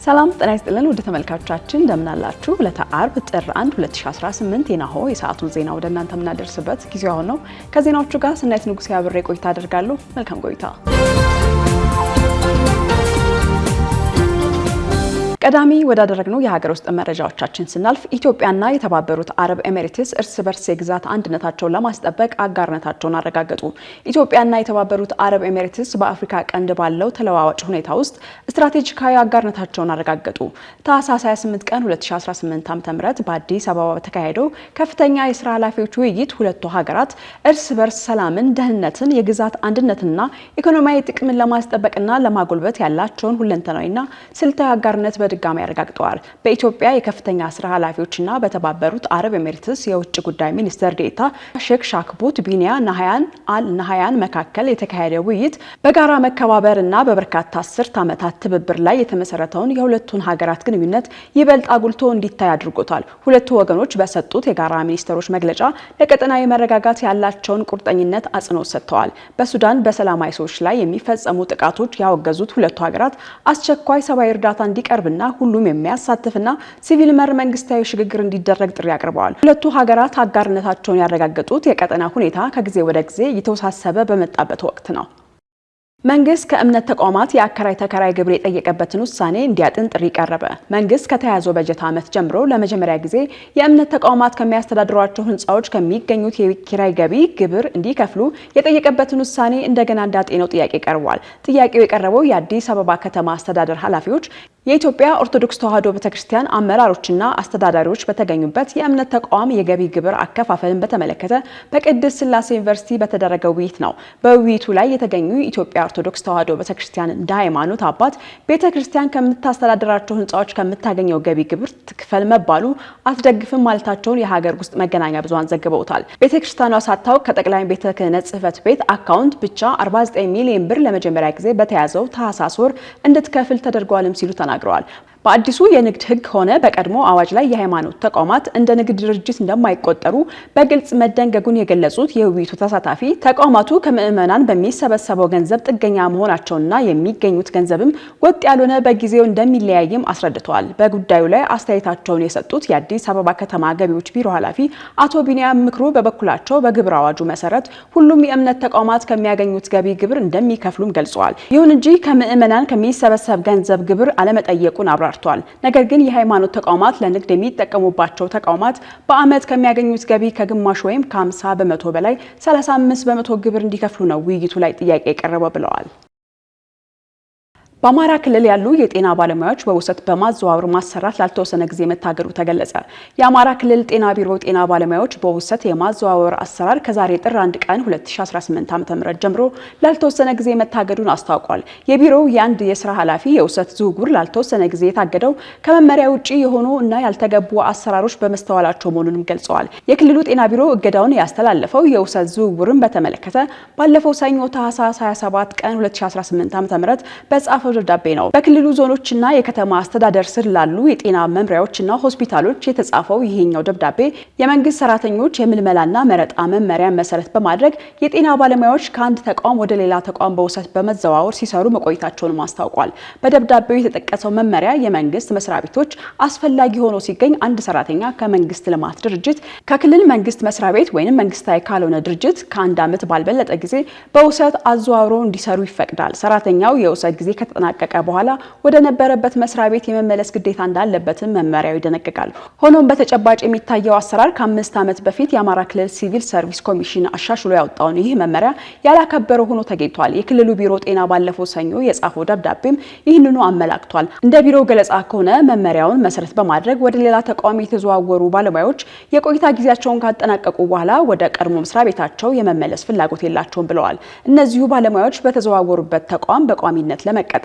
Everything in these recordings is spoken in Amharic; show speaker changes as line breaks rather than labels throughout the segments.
ሰላም ጤና ይስጥልን ውድ ተመልካቾቻችን እንደምን አላችሁ? ለተአርብ ጥር 1 2018 የናሆ የሰዓቱን ዜና ወደ እናንተ የምናደርስበት ጊዜው አሁን ነው። ከዜናዎቹ ጋር ስናይት ንጉሴ አብሬ ቆይታ አደርጋለሁ። መልካም ቆይታ። ቀዳሚ ወዳደረግነው የሀገር ውስጥ መረጃዎቻችን ስናልፍ ኢትዮጵያና የተባበሩት አረብ ኤሚሬትስ እርስ በርስ የግዛት አንድነታቸውን ለማስጠበቅ አጋርነታቸውን አረጋገጡ። ኢትዮጵያና የተባበሩት አረብ ኤሚሬትስ በአፍሪካ ቀንድ ባለው ተለዋዋጭ ሁኔታ ውስጥ ስትራቴጂካዊ አጋርነታቸውን አረጋገጡ። ታህሳስ 28 ቀን 2018 ዓ.ም በአዲስ አበባ በተካሄደው ከፍተኛ የስራ ኃላፊዎች ውይይት ሁለቱ ሀገራት እርስ በርስ ሰላምን፣ ደህንነትን፣ የግዛት አንድነትና ኢኮኖሚያዊ ጥቅምን ለማስጠበቅና ለማጎልበት ያላቸውን ሁለንተናዊና ስልታዊ አጋርነት ድጋሚ ያረጋግጠዋል። በኢትዮጵያ የከፍተኛ ስራ ኃላፊዎችና በተባበሩት አረብ ኤሚሬትስ የውጭ ጉዳይ ሚኒስትር ዴኤታ ሼክ ሻክቡት ቢኒያ ናህያን አል ናህያን መካከል የተካሄደ ውይይት በጋራ መከባበርና በበርካታ አስርት ዓመታት ትብብር ላይ የተመሰረተውን የሁለቱን ሀገራት ግንኙነት ይበልጥ አጉልቶ እንዲታይ አድርጎታል። ሁለቱ ወገኖች በሰጡት የጋራ ሚኒስትሮች መግለጫ ለቀጠናዊ መረጋጋት ያላቸውን ቁርጠኝነት አጽንኦት ሰጥተዋል። በሱዳን በሰላማዊ ሰዎች ላይ የሚፈጸሙ ጥቃቶች ያወገዙት ሁለቱ ሀገራት አስቸኳይ ሰብአዊ እርዳታ እንዲቀርብና ሁሉም የሚያሳትፍና ሲቪል መር መንግስታዊ ሽግግር እንዲደረግ ጥሪ አቅርበዋል። ሁለቱ ሀገራት አጋርነታቸውን ያረጋገጡት የቀጠና ሁኔታ ከጊዜ ወደ ጊዜ እየተወሳሰበ በመጣበት ወቅት ነው። መንግስት ከእምነት ተቋማት የአከራይ ተከራይ ግብር የጠየቀበትን ውሳኔ እንዲያጥን ጥሪ ቀረበ። መንግስት ከተያዘው በጀት ዓመት ጀምሮ ለመጀመሪያ ጊዜ የእምነት ተቋማት ከሚያስተዳድሯቸው ህንፃዎች ከሚገኙት የኪራይ ገቢ ግብር እንዲከፍሉ የጠየቀበትን ውሳኔ እንደገና እንዳጤነው ጥያቄ ቀርቧል። ጥያቄው የቀረበው የአዲስ አበባ ከተማ አስተዳደር ኃላፊዎች፣ የኢትዮጵያ ኦርቶዶክስ ተዋሕዶ ቤተክርስቲያን አመራሮችና አስተዳዳሪዎች በተገኙበት የእምነት ተቋም የገቢ ግብር አከፋፈልን በተመለከተ በቅድስት ሥላሴ ዩኒቨርሲቲ በተደረገው ውይይት ነው። በውይይቱ ላይ የተገኙ ኢትዮጵያ ኦርቶዶክስ ተዋሕዶ ቤተክርስቲያን እንደ ሃይማኖት አባት ቤተክርስቲያን ከምታስተዳድራቸው ህንፃዎች ከምታገኘው ገቢ ግብር ትክፈል መባሉ አትደግፍም ማለታቸውን የሀገር ውስጥ መገናኛ ብዙሃን ዘግበውታል። ቤተክርስቲያኗ ሳታውቅ ከጠቅላይ ቤተ ክህነት ጽሕፈት ቤት አካውንት ብቻ 49 ሚሊዮን ብር ለመጀመሪያ ጊዜ በተያዘው ታህሳስ ወር እንድትከፍል ተደርጓልም ሲሉ ተናግረዋል። በአዲሱ የንግድ ህግ ሆነ በቀድሞ አዋጅ ላይ የሃይማኖት ተቋማት እንደ ንግድ ድርጅት እንደማይቆጠሩ በግልጽ መደንገጉን የገለጹት የውይይቱ ተሳታፊ ተቋማቱ ከምዕመናን በሚሰበሰበው ገንዘብ ጥገኛ መሆናቸውና የሚገኙት ገንዘብም ወጥ ያልሆነ በጊዜው እንደሚለያይም አስረድተዋል። በጉዳዩ ላይ አስተያየታቸውን የሰጡት የአዲስ አበባ ከተማ ገቢዎች ቢሮ ኃላፊ አቶ ቢኒያም ምክሩ በበኩላቸው በግብር አዋጁ መሰረት ሁሉም የእምነት ተቋማት ከሚያገኙት ገቢ ግብር እንደሚከፍሉም ገልጸዋል። ይሁን እንጂ ከምዕመናን ከሚሰበሰብ ገንዘብ ግብር አለመጠየቁን አብራርተዋል። ነገር ግን የሃይማኖት ተቋማት ለንግድ የሚጠቀሙባቸው ተቋማት በአመት ከሚያገኙት ገቢ ከግማሽ ወይም ከ50 በመቶ በላይ 35 በመቶ ግብር እንዲከፍሉ ነው ውይይቱ ላይ ጥያቄ የቀረበው ብለዋል። በአማራ ክልል ያሉ የጤና ባለሙያዎች በውሰት በማዘዋወር ማሰራት ላልተወሰነ ጊዜ መታገዱ ተገለጸ። የአማራ ክልል ጤና ቢሮ ጤና ባለሙያዎች በውሰት የማዘዋወር አሰራር ከዛሬ ጥር 1 ቀን 2018 ዓ.ም ጀምሮ ላልተወሰነ ጊዜ መታገዱን አስታውቋል። የቢሮው የአንድ የስራ ኃላፊ የውሰት ዝውውር ላልተወሰነ ጊዜ የታገደው ከመመሪያ ውጪ የሆኑ እና ያልተገቡ አሰራሮች በመስተዋላቸው መሆኑንም ገልጸዋል። የክልሉ ጤና ቢሮ እገዳውን ያስተላለፈው የውሰት ዝውውርን በተመለከተ ባለፈው ሰኞ ታህሳስ 27 ቀን 2018 ዓ.ም በጻፈው ደብዳቤ ነው። በክልሉ ዞኖችና የከተማ አስተዳደር ስር ላሉ የጤና መምሪያዎችና ሆስፒታሎች የተጻፈው ይሄኛው ደብዳቤ የመንግስት ሰራተኞች የምልመላና መረጣ መመሪያ መሰረት በማድረግ የጤና ባለሙያዎች ከአንድ ተቋም ወደ ሌላ ተቋም በውሰት በመዘዋወር ሲሰሩ መቆየታቸውን አስታውቋል። በደብዳቤው የተጠቀሰው መመሪያ የመንግስት መስሪያ ቤቶች አስፈላጊ ሆኖ ሲገኝ አንድ ሰራተኛ ከመንግስት ልማት ድርጅት፣ ከክልል መንግስት መስሪያ ቤት ወይም መንግስታዊ ካልሆነ ድርጅት ከአንድ ዓመት ባልበለጠ ጊዜ በውሰት አዘዋውሮ እንዲሰሩ ይፈቅዳል። ሰራተኛው የውሰት ጊዜ ከተጠናቀቀ በኋላ ወደ ነበረበት መስሪያ ቤት የመመለስ ግዴታ እንዳለበትም መመሪያው ይደነግጋል። ሆኖም በተጨባጭ የሚታየው አሰራር ከ5 ዓመት በፊት የአማራ ክልል ሲቪል ሰርቪስ ኮሚሽን አሻሽሎ ያወጣውን ይህ መመሪያ ያላከበረው ሆኖ ተገኝቷል። የክልሉ ቢሮ ጤና ባለፈው ሰኞ የጻፈው ደብዳቤም ይህንኑ አመላክቷል። እንደ ቢሮው ገለጻ ከሆነ መመሪያውን መሰረት በማድረግ ወደ ሌላ ተቋም የተዘዋወሩ ባለሙያዎች የቆይታ ጊዜያቸውን ካጠናቀቁ በኋላ ወደ ቀድሞ መስሪያ ቤታቸው የመመለስ ፍላጎት የላቸውም ብለዋል። እነዚሁ ባለሙያዎች በተዘዋወሩበት ተቋም በቋሚነት ለመቀጠር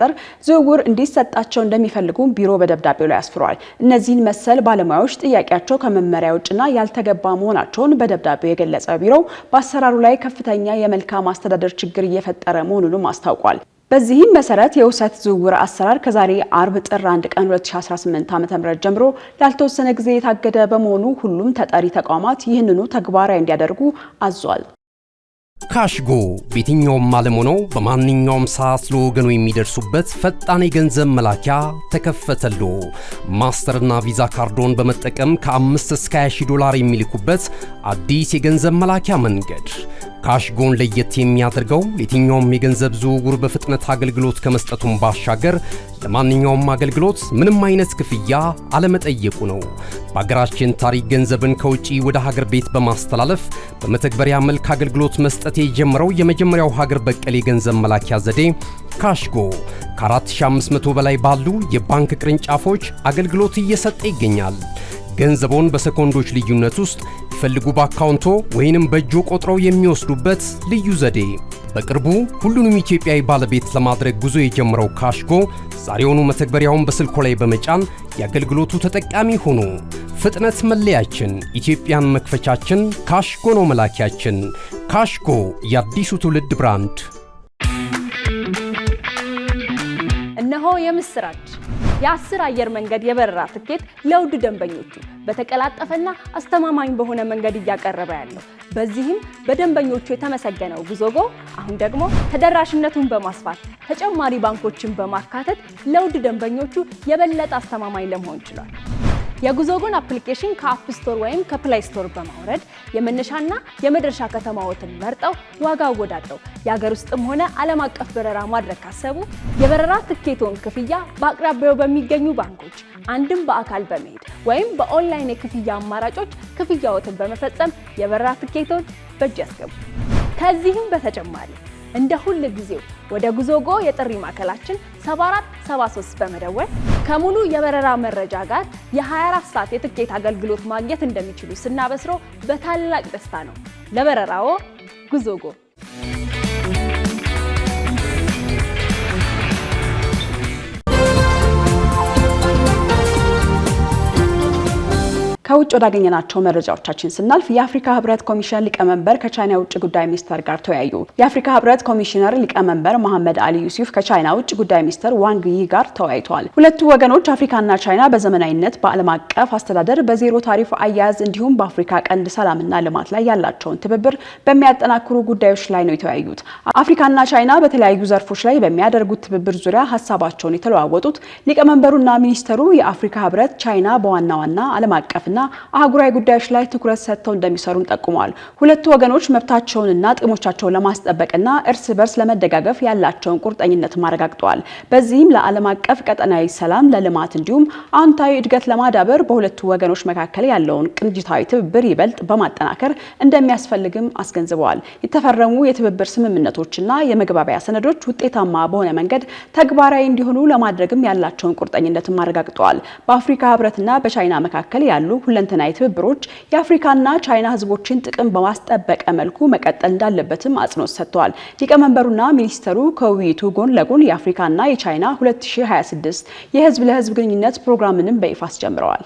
ዝውውር እንዲሰጣቸው እንደሚፈልጉ ቢሮ በደብዳቤው ላይ አስፍሯል። እነዚህን መሰል ባለሙያዎች ጥያቄያቸው ከመመሪያ ውጭና ያልተገባ መሆናቸውን በደብዳቤው የገለጸ ቢሮው በአሰራሩ ላይ ከፍተኛ የመልካም አስተዳደር ችግር እየፈጠረ መሆኑንም አስታውቋል። በዚህም መሰረት የውሰት ዝውውር አሰራር ከዛሬ አርብ ጥር 1 ቀን 2018 ዓ.ም ጀምሮ ላልተወሰነ ጊዜ የታገደ በመሆኑ ሁሉም ተጠሪ ተቋማት ይህንኑ ተግባራዊ እንዲያደርጉ አዟል።
ካሽጎ በየትኛውም ዓለም ሆነው በማንኛውም ሰዓት ለወገኑ የሚደርሱበት ፈጣን የገንዘብ መላኪያ ተከፈተሎ። ማስተርና ቪዛ ካርዶን በመጠቀም ከ5 እስከ $20 የሚልኩበት አዲስ የገንዘብ መላኪያ መንገድ። ካሽጎን ለየት የሚያደርገው የትኛውም የገንዘብ ዝውውር በፍጥነት አገልግሎት ከመስጠቱም ባሻገር ለማንኛውም አገልግሎት ምንም አይነት ክፍያ አለመጠየቁ ነው። በአገራችን ታሪክ ገንዘብን ከውጪ ወደ ሀገር ቤት በማስተላለፍ በመተግበሪያ መልክ አገልግሎት መስጠት የጀመረው የመጀመሪያው ሀገር በቀል የገንዘብ መላኪያ ዘዴ ካሽጎ ከ4500 በላይ ባሉ የባንክ ቅርንጫፎች አገልግሎት እየሰጠ ይገኛል። ገንዘቦን በሰኮንዶች ልዩነት ውስጥ ይፈልጉ በአካውንቶ ወይንም በእጆ ቆጥረው የሚወስዱበት ልዩ ዘዴ። በቅርቡ ሁሉንም ኢትዮጵያዊ ባለቤት ለማድረግ ጉዞ የጀመረው ካሽጎ ዛሬውኑ መተግበሪያውን በስልኮ ላይ በመጫን የአገልግሎቱ ተጠቃሚ ሆኑ። ፍጥነት መለያችን፣ ኢትዮጵያን መክፈቻችን፣ ካሽጎ ነው መላኪያችን። ካሽጎ የአዲሱ ትውልድ ብራንድ።
እነሆ የምስራች! የ10 አየር መንገድ የበረራ ትኬት ለውድ ደንበኞቹ በተቀላጠፈና አስተማማኝ በሆነ መንገድ እያቀረበ ያለው። በዚህም በደንበኞቹ የተመሰገነው ጉዞጎ አሁን ደግሞ ተደራሽነቱን በማስፋት ተጨማሪ ባንኮችን በማካተት ለውድ ደንበኞቹ የበለጠ አስተማማኝ ለመሆን ችሏል። የጉዞጎን አፕሊኬሽን ከአፕ ስቶር ወይም ከፕላይ ስቶር በማውረድ የመነሻና የመድረሻ ከተማዎትን መርጠው ዋጋ አወዳድረው የሀገር ውስጥም ሆነ ዓለም አቀፍ በረራ ማድረግ ካሰቡ የበረራ ትኬቶን ክፍያ በአቅራቢያው በሚገኙ ባንኮች አንድም በአካል በመሄድ ወይም በኦንላይን የክፍያ አማራጮች ክፍያዎትን በመፈጸም የበረራ ትኬቶን በእጅ ያስገቡ። ከዚህም በተጨማሪ እንደ ሁሉ ጊዜው ወደ ጉዞጎ የጥሪ ማዕከላችን 7473 በመደወል ከሙሉ የበረራ መረጃ ጋር የ24 ሰዓት የትኬት አገልግሎት ማግኘት እንደሚችሉ ስናበስሮ በታላቅ ደስታ ነው። ለበረራዎ ጉዞጎ። ከውጭ ወዳገኘናቸው መረጃዎቻችን ስናልፍ የአፍሪካ ህብረት ኮሚሽን ሊቀመንበር ከቻይና ውጭ ጉዳይ ሚኒስተር ጋር ተወያዩ። የአፍሪካ ህብረት ኮሚሽነር ሊቀመንበር መሐመድ አሊ ዩሱፍ ከቻይና ውጭ ጉዳይ ሚኒስተር ዋንግ ይ ጋር ተወያይተዋል። ሁለቱ ወገኖች አፍሪካና ቻይና በዘመናዊነት በዓለም አቀፍ አስተዳደር በዜሮ ታሪፍ አያያዝ እንዲሁም በአፍሪካ ቀንድ ሰላምና ልማት ላይ ያላቸውን ትብብር በሚያጠናክሩ ጉዳዮች ላይ ነው የተወያዩት። አፍሪካና ቻይና በተለያዩ ዘርፎች ላይ በሚያደርጉት ትብብር ዙሪያ ሀሳባቸውን የተለዋወጡት ሊቀመንበሩና ሚኒስተሩ የአፍሪካ ህብረት ቻይና በዋና ዋና ዓለም አቀፍና አህጉራዊ ጉዳዮች ላይ ትኩረት ሰጥተው እንደሚሰሩን ጠቁመዋል። ሁለቱ ወገኖች መብታቸውንና ጥቅሞቻቸውን ለማስጠበቅና እርስ በርስ ለመደጋገፍ ያላቸውን ቁርጠኝነት ማረጋግጠዋል። በዚህም ለዓለም አቀፍ ቀጠናዊ ሰላም፣ ለልማት እንዲሁም አዎንታዊ እድገት ለማዳበር በሁለቱ ወገኖች መካከል ያለውን ቅንጅታዊ ትብብር ይበልጥ በማጠናከር እንደሚያስፈልግም አስገንዝበዋል። የተፈረሙ የትብብር ስምምነቶችና የመግባቢያ ሰነዶች ውጤታማ በሆነ መንገድ ተግባራዊ እንዲሆኑ ለማድረግም ያላቸውን ቁርጠኝነት አረጋግጠዋል። በአፍሪካ ህብረትና በቻይና መካከል ያሉ ሁለንተናዊ ትብብሮች የአፍሪካና ቻይና ህዝቦችን ጥቅም በማስጠበቅ መልኩ መቀጠል እንዳለበትም አጽንኦት ሰጥተዋል። ሊቀመንበሩና ሚኒስተሩ ከውይይቱ ጎን ለጎን የአፍሪካና የቻይና 2026 የህዝብ ለህዝብ ግንኙነት ፕሮግራምንም በይፋ አስጀምረዋል።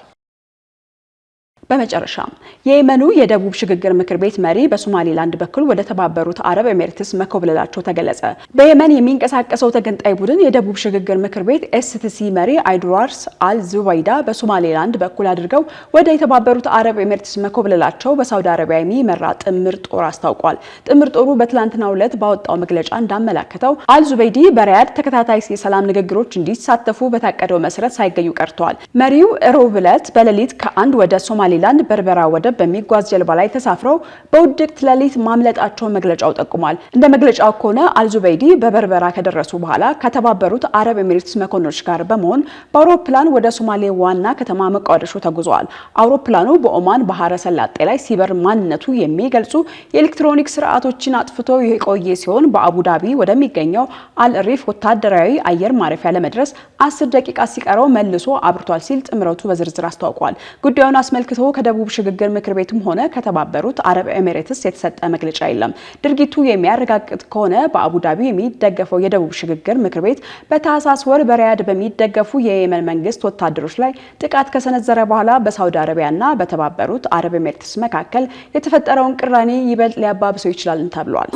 በመጨረሻም የየመኑ የደቡብ ሽግግር ምክር ቤት መሪ በሶማሊላንድ በኩል ወደ ተባበሩት አረብ ኤሚሬትስ መኮብለላቸው ተገለጸ። በየመን የሚንቀሳቀሰው ተገንጣይ ቡድን የደቡብ ሽግግር ምክር ቤት ኤስቲሲ መሪ አይድዋርስ አል ዙበይዳ በሶማሊላንድ በኩል አድርገው ወደ የተባበሩት አረብ ኤሚሬትስ መኮብለላቸው በሳውዲ አረቢያ የሚመራ ጥምር ጦር አስታውቋል። ጥምር ጦሩ በትላንትናው ዕለት ባወጣው መግለጫ እንዳመለከተው አል ዙበይዲ በሪያድ ተከታታይ የሰላም ንግግሮች እንዲሳተፉ በታቀደው መሰረት ሳይገኙ ቀርተዋል። መሪው ሮብ ዕለት በሌሊት ከአንድ ወደ ሶማሊላንድ በርበራ ወደብ በሚጓዝ ጀልባ ላይ ተሳፍረው በውድቅት ሌሊት ማምለጣቸውን መግለጫው ጠቁሟል። እንደ መግለጫው ከሆነ አልዙበይዲ በበርበራ ከደረሱ በኋላ ከተባበሩት አረብ ኤሚሬትስ መኮንኖች ጋር በመሆን በአውሮፕላን ወደ ሶማሌ ዋና ከተማ ሞቃዲሾ ተጉዘዋል። አውሮፕላኑ በኦማን ባህረ ሰላጤ ላይ ሲበር ማንነቱ የሚገልጹ የኤሌክትሮኒክ ስርዓቶችን አጥፍቶ የቆየ ሲሆን በአቡዳቢ ወደሚገኘው አልሪፍ ወታደራዊ አየር ማረፊያ ለመድረስ 10 ደቂቃ ሲቀረው መልሶ አብርቷል ሲል ጥምረቱ በዝርዝር አስታውቋል። ጉዳዩን አስመልክቶ ከደቡብ ሽግግር ምክር ቤቱም ሆነ ከተባበሩት አረብ ኤሚሬትስ የተሰጠ መግለጫ የለም። ድርጊቱ የሚያረጋግጥ ከሆነ በአቡዳቢ የሚደገፈው የደቡብ ሽግግር ምክር ቤት በታህሳስ ወር በሪያድ በሚደገፉ የየመን መንግስት ወታደሮች ላይ ጥቃት ከሰነዘረ በኋላ በሳውዲ አረቢያና በተባበሩት አረብ ኤሚሬትስ መካከል የተፈጠረውን ቅራኔ ይበልጥ ሊያባብሰው ይችላል ተብሏል።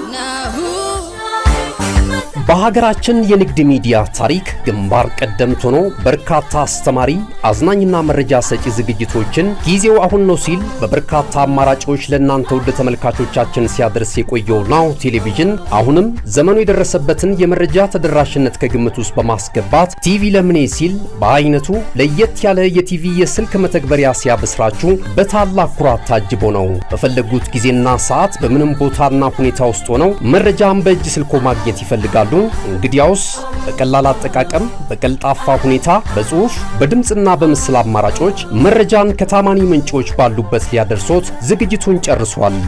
በሀገራችን የንግድ ሚዲያ ታሪክ ግንባር ቀደምት ሆኖ በርካታ አስተማሪ አዝናኝና መረጃ ሰጪ ዝግጅቶችን ጊዜው አሁን ነው ሲል በበርካታ አማራጮች ለእናንተ ውድ ተመልካቾቻችን ሲያደርስ የቆየው ናሁ ቴሌቪዥን አሁንም ዘመኑ የደረሰበትን የመረጃ ተደራሽነት ከግምት ውስጥ በማስገባት ቲቪ ለምኔ ሲል በአይነቱ ለየት ያለ የቲቪ የስልክ መተግበሪያ ሲያበስራችሁ በታላቅ ኩራት ታጅቦ ነው። በፈለጉት ጊዜና ሰዓት በምንም ቦታና ሁኔታ ውስጥ ሆነው መረጃን በእጅ ስልኮ ማግኘት ይፈልጋሉ። እንግዲያውስ በቀላል አጠቃቀም በቀልጣፋ ሁኔታ በጽሁፍ በድምጽና በምስል አማራጮች መረጃን ከታማኒ ምንጮች ባሉበት ሊያደርሶት ዝግጅቱን ጨርሷል።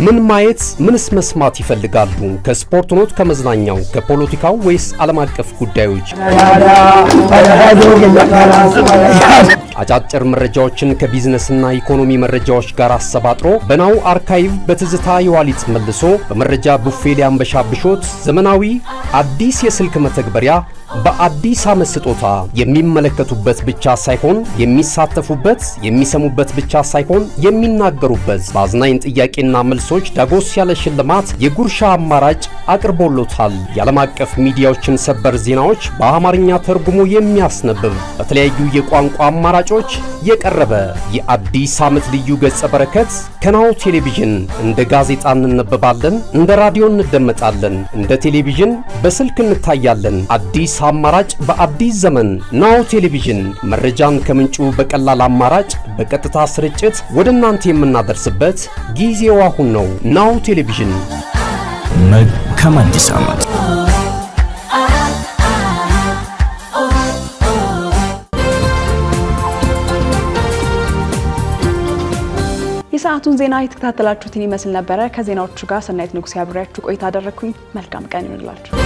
ምን ማየት ምንስ መስማት ይፈልጋሉ? ከስፖርት ኖት፣ ከመዝናኛው፣ ከፖለቲካው ወይስ ዓለም አቀፍ ጉዳዮች? አጫጭር መረጃዎችን ከቢዝነስና ኢኮኖሚ መረጃዎች ጋር አሰባጥሮ በናሁ አርካይቭ በትዝታ የዋሊት መልሶ በመረጃ ቡፌ ሊያንበሻብሾት ዘመናዊ አዲስ የስልክ መተግበሪያ በአዲስ ዓመት ስጦታ የሚመለከቱበት ብቻ ሳይሆን የሚሳተፉበት፣ የሚሰሙበት ብቻ ሳይሆን የሚናገሩበት በአዝናኝ ጥያቄና መልሶች ዳጎስ ያለ ሽልማት የጉርሻ አማራጭ አቅርቦሎታል። የዓለም አቀፍ ሚዲያዎችን ሰበር ዜናዎች በአማርኛ ተርጉሞ የሚያስነብብ በተለያዩ የቋንቋ አማራጮች የቀረበ የአዲስ ዓመት ልዩ ገጸ በረከት ከናሁ ቴሌቪዥን። እንደ ጋዜጣ እንነበባለን፣ እንደ ራዲዮ እንደመጣለን፣ እንደ ቴሌቪዥን በስልክ እንታያለን። አዲስ አማራጭ በአዲስ ዘመን ናሁ ቴሌቪዥን። መረጃን ከምንጩ በቀላል አማራጭ በቀጥታ ስርጭት ወደ እናንተ የምናደርስበት ጊዜው አሁን ነው። ናሁ ቴሌቪዥን።
መልካም አዲስ ዓመት።
የሰዓቱን ዜና የተከታተላችሁትን ይመስል ነበረ። ከዜናዎቹ ጋር ሰናይት ንጉስ ያብሬያችሁ ቆይታ አደረኩኝ። መልካም ቀን ይሁንላችሁ።